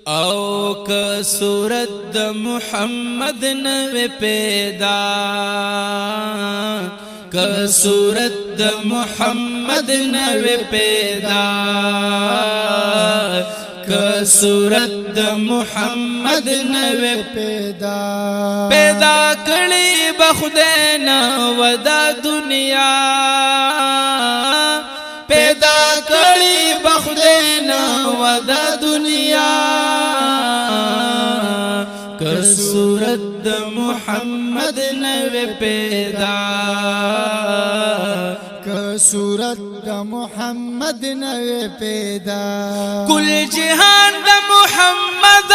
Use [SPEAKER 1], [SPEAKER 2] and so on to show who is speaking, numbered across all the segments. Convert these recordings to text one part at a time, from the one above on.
[SPEAKER 1] او که صورت د محمد نوی پیدا که صورت د محمد نوی پیدا که صورت د محمد نوی پیدا پیدا کړي بخدای نه ودا دنیا پیدا کړي بخدای نه ودا دنیا که صورت د محمد نوی پیدا
[SPEAKER 2] که صورت د محمد نوی پیدا
[SPEAKER 1] کل جهان د محمد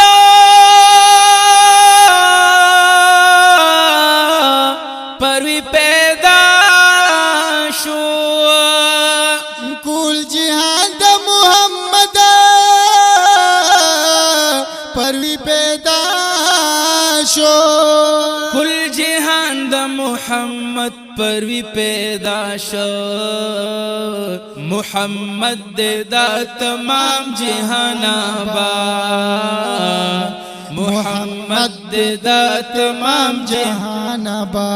[SPEAKER 1] پروی پیدا شو
[SPEAKER 2] کل جهان د محمد پروی پیدا شو
[SPEAKER 1] کل جهان د محمد پروی پیدا شو محمد دا تمام جهان آبا محمد دا تمام
[SPEAKER 2] جهان آبا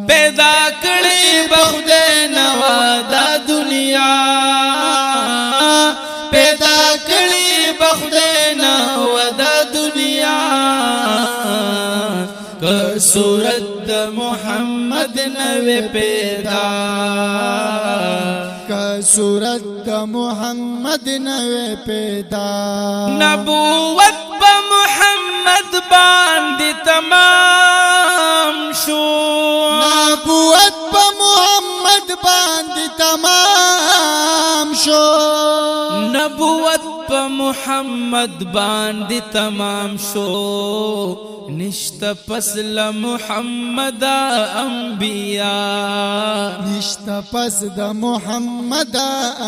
[SPEAKER 1] پیدا کړي بخدای نوا دا دنیا پیدا کړي بخدای نوا دا دنیا که صورت د محمد نوی پیدا
[SPEAKER 2] که صورت د محمد نوی پیدا
[SPEAKER 1] نبوت په محمد باندې تمام شو
[SPEAKER 2] نبوت په محمد باندې تمام شو
[SPEAKER 1] نبوت په محمد باندې تمام شو نشتا پس محمد انبیاء
[SPEAKER 2] نشتا پس د محمد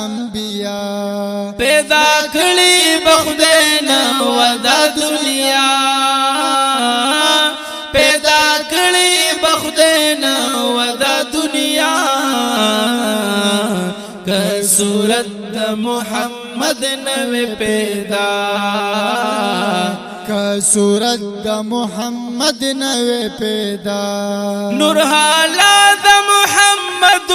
[SPEAKER 2] انبیاء
[SPEAKER 1] پیدا کړي بخدای نه ودا دنیا پیدا کړي بخدای نه ودا دنیا که صورت د محمد نوی پیدا
[SPEAKER 2] که صورت د محمد نوی پیدا
[SPEAKER 1] نور حالات محمد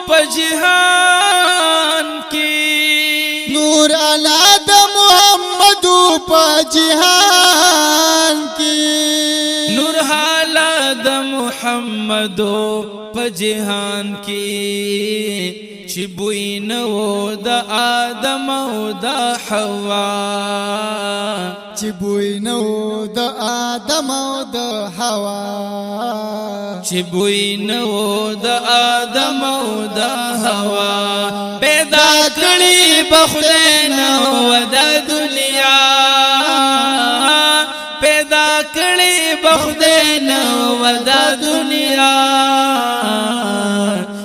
[SPEAKER 1] په جهان کې
[SPEAKER 2] نور حالات محمد په جهان کې
[SPEAKER 1] نور حالات محمد په جهان کې چې بوی نو د آدم او د حوا
[SPEAKER 2] چې بوی نو د آدم او د حوا
[SPEAKER 1] چې بوی نو د آدم او د حوا پیدا کړي بخدای نو د دنیا پیدا کړي بخدای نو د دنیا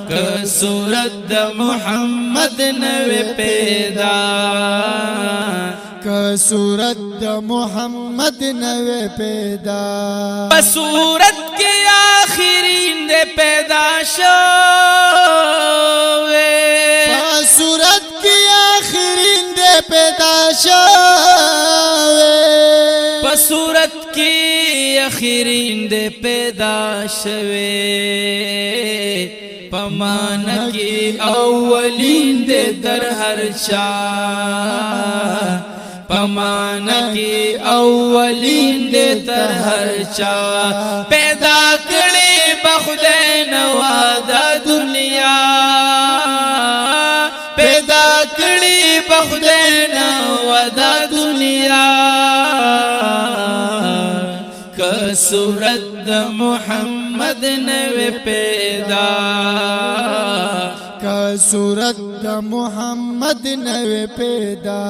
[SPEAKER 1] که صورت د محمد نوی پیدا
[SPEAKER 2] که صورت د محمد نوی پیدا
[SPEAKER 1] په صورت کې آخرین دې پیدا شوه
[SPEAKER 2] په صورت کې آخرین دې پیدا شوه
[SPEAKER 1] په صورت کې آخرین دې پیدا شوه پمانا کی اولین دے در ہر چا پمانا کی اولین دے در ہر چا پیدا کړي بخدای نوا دا دنیا پیدا کړي بخدای نوا دا دنیا که صورت د محمد نوی پیدا
[SPEAKER 2] که صورت د محمد نوی پیدا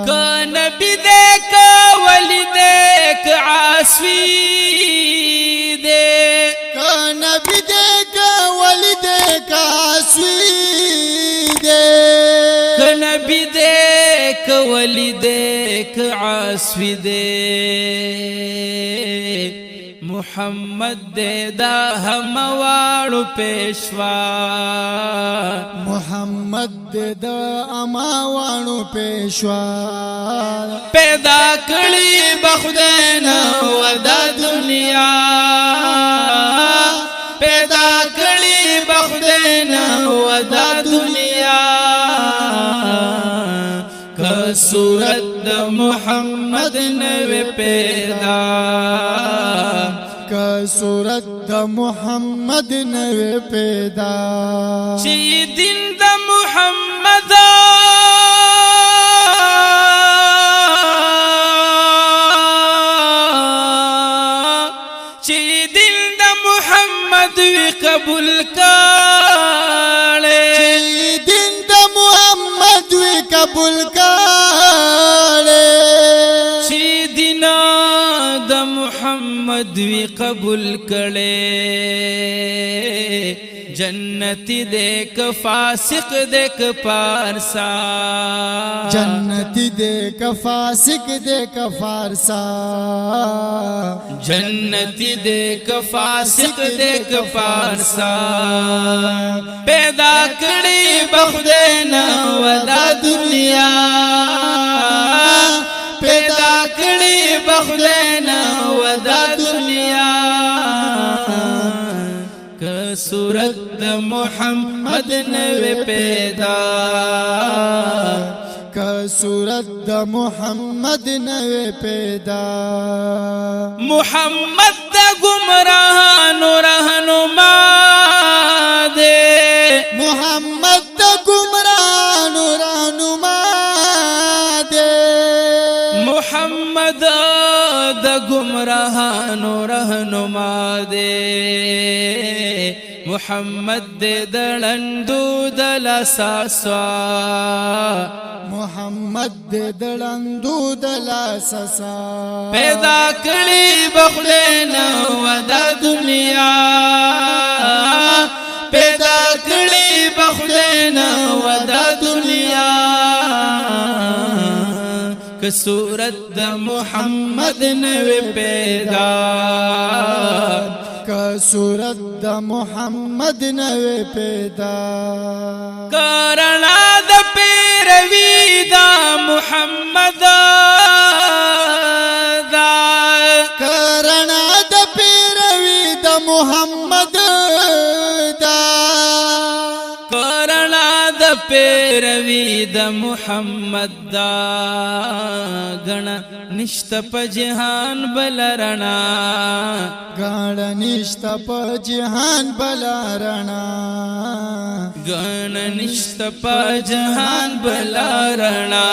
[SPEAKER 1] که نبی دے که ولی دے که عاصوی دے
[SPEAKER 2] که نبی دے که ولی دے که عاصوی دے
[SPEAKER 1] که نبی دے که ولی دے که عاصوی دے محمد دے دا ہم واړو پیشوا
[SPEAKER 2] محمد دے دا اما وانو پیشوا
[SPEAKER 1] پیدا کړي بخدینا ودا دنیا پیدا کړي بخدینا ودا دنیا که صورت د محمد نوې پیدا
[SPEAKER 2] که صورت د محمد نوې پیدا
[SPEAKER 1] چې دین د محمد چې دین د محمد وی قبول کړي
[SPEAKER 2] دین د محمد وی قبول کړي
[SPEAKER 1] چې دین د محمد وی قبول کړي جنتی دیکھ فاسق دیکھ پارسا
[SPEAKER 2] جنتی دیکھ فاسق دیکھ فارسا
[SPEAKER 1] جنتی دیکھ فاسق دیکھ پارسا پیدا کړي بخدینا ودا دنیا پیدا کړي بخدینا ودا دنیا صورت د محمد نوې پیدا
[SPEAKER 2] که صورت د محمد نوې پیدا
[SPEAKER 1] محمد د گمراهانو رهنما دے
[SPEAKER 2] محمد د گمراهانو رهنما دے
[SPEAKER 1] محمد د گمراهانو رهنما دے محمد دے دلندو دلاساسوا
[SPEAKER 2] محمد دے دلندو دلاساسا
[SPEAKER 1] پیدا کړي بخدینا ودا دنیا پیدا کړي بخدینا ودا دنیا که صورت د محمد نوې پیدا
[SPEAKER 2] که صورت د محمد نوې پیدا
[SPEAKER 1] کرنا د پیروي دا محمد دا
[SPEAKER 2] کرنا د پیروي د محمد دا
[SPEAKER 1] کرنا د پیروي د محمد دا غنا نشت په جهان بلرنا
[SPEAKER 2] غنا نشت په جهان بلرنا
[SPEAKER 1] غنا نشت په جهان بلرنا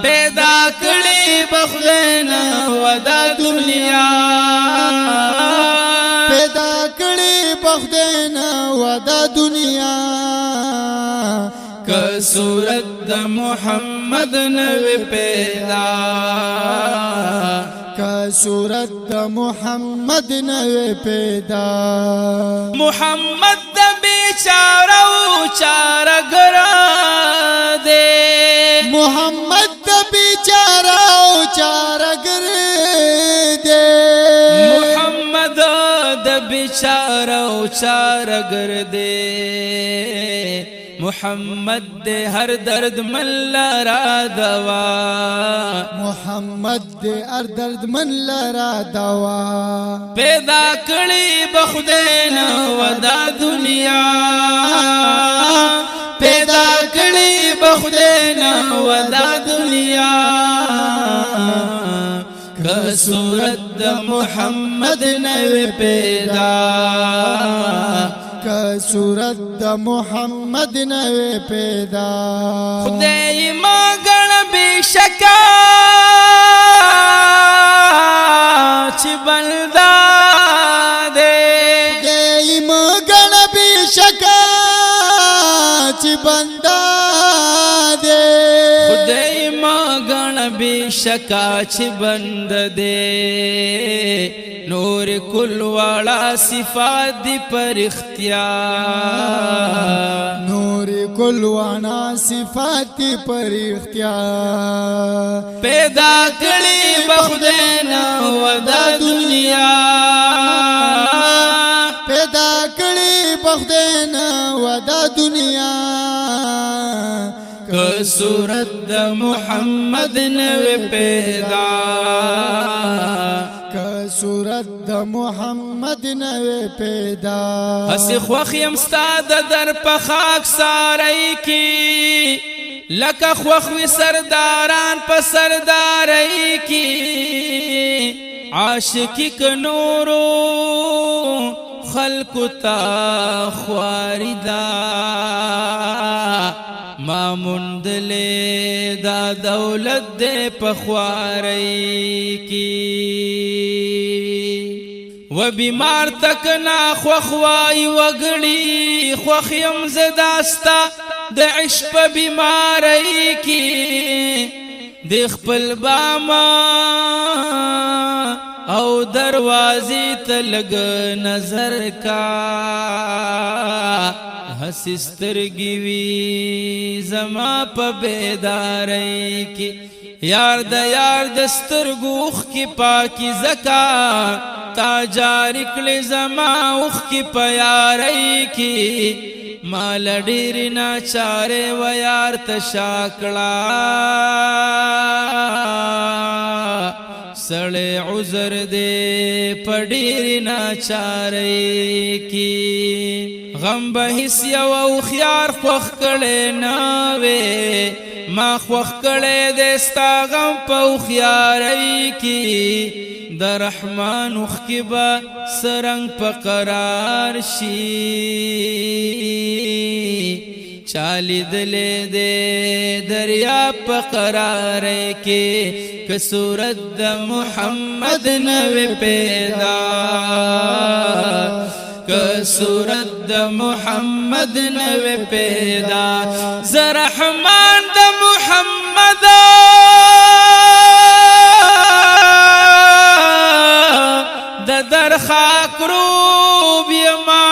[SPEAKER 1] پیدا کړي بخدینا ودا دنیا
[SPEAKER 2] پیدا کړي بخدینا ودا دنیا
[SPEAKER 1] که صورت د محمد نوې پیدا
[SPEAKER 2] که صورت د محمد نوې پیدا
[SPEAKER 1] محمد د بیچاره او چارګر دے
[SPEAKER 2] محمد د بیچاره او چارګر دے
[SPEAKER 1] محمد د بیچاره او چارګر دے محمد دے ہر درد من لرا دوا
[SPEAKER 2] محمد دے ہر درد من لرا دوا
[SPEAKER 1] پیدا کړي بخدینا ودا دنیا پیدا کړي بخدینا ودا دنیا که صورت د محمد نوې پیدا
[SPEAKER 2] که صورت د محمد نوې پیدا
[SPEAKER 1] خدای ما ګڼ بشکا چې بندا دے
[SPEAKER 2] خدای ما ګڼ بشکا چې بندا دے
[SPEAKER 1] خدای ما ګڼ بشکا چې بند دے نور کل والا صفات دی پر اختیار
[SPEAKER 2] نور کل وانا صفات پر اختیار
[SPEAKER 1] پیدا کړي بخدینا ودا دنیا صورت د محمد نوی پیدا
[SPEAKER 2] که صورت د محمد نوی پیدا
[SPEAKER 1] هسی خوخ یم ستا د در په خاک ساری کی لکه خوخ وی سرداران په سرداری کی عاشقی ک نورو خلق تا خواری دا ما مندلے دا دولت دے پخواری کی و بیمار تک نا خوخوائی وگڑی خوخیم زداستا د عشق بیماری کی دیخ پل باما او دروازی تلگ نظر کا حسسترگی وی زما پا بیداری کی یار د یار دسترگوخ کی پاکی زکا تا جاری کلی زما اوخ کی پیاری کی مال ډیر ناچاره و یار تشاکړه سړی عذر دې پډیر ناچاره کی غم به هیڅ یو خيار خوخ کړي نه وې ما خوخ کړي دې ستا غم په خياري کی د رحمان خکبا سرنګ په قرار شي چالی دلې دې دریا په قرار کې که صورت د محمد نوی پیدا که صورت د محمد نوی پیدا ز رحمان د محمد در خاک روب یما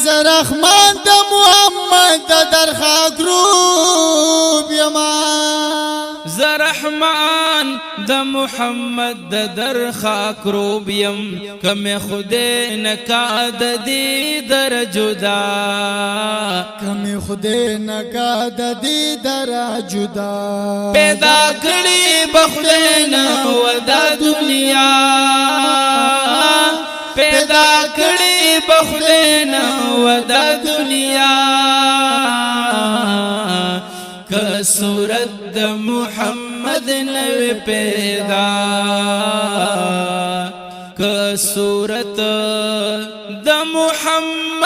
[SPEAKER 2] زرحمان د محمد در خاک روب یما
[SPEAKER 1] زرحمان د محمد در خاک روب یم کم خدای نکا د دی در جدا
[SPEAKER 2] کم خدای نکا د دی در جدا
[SPEAKER 1] پیدا کړي بخدای نه ودا دنیا پیدا کړي بخدای نه ودا دنیا که صورت د محمد نوی پیدا که صورت د محمد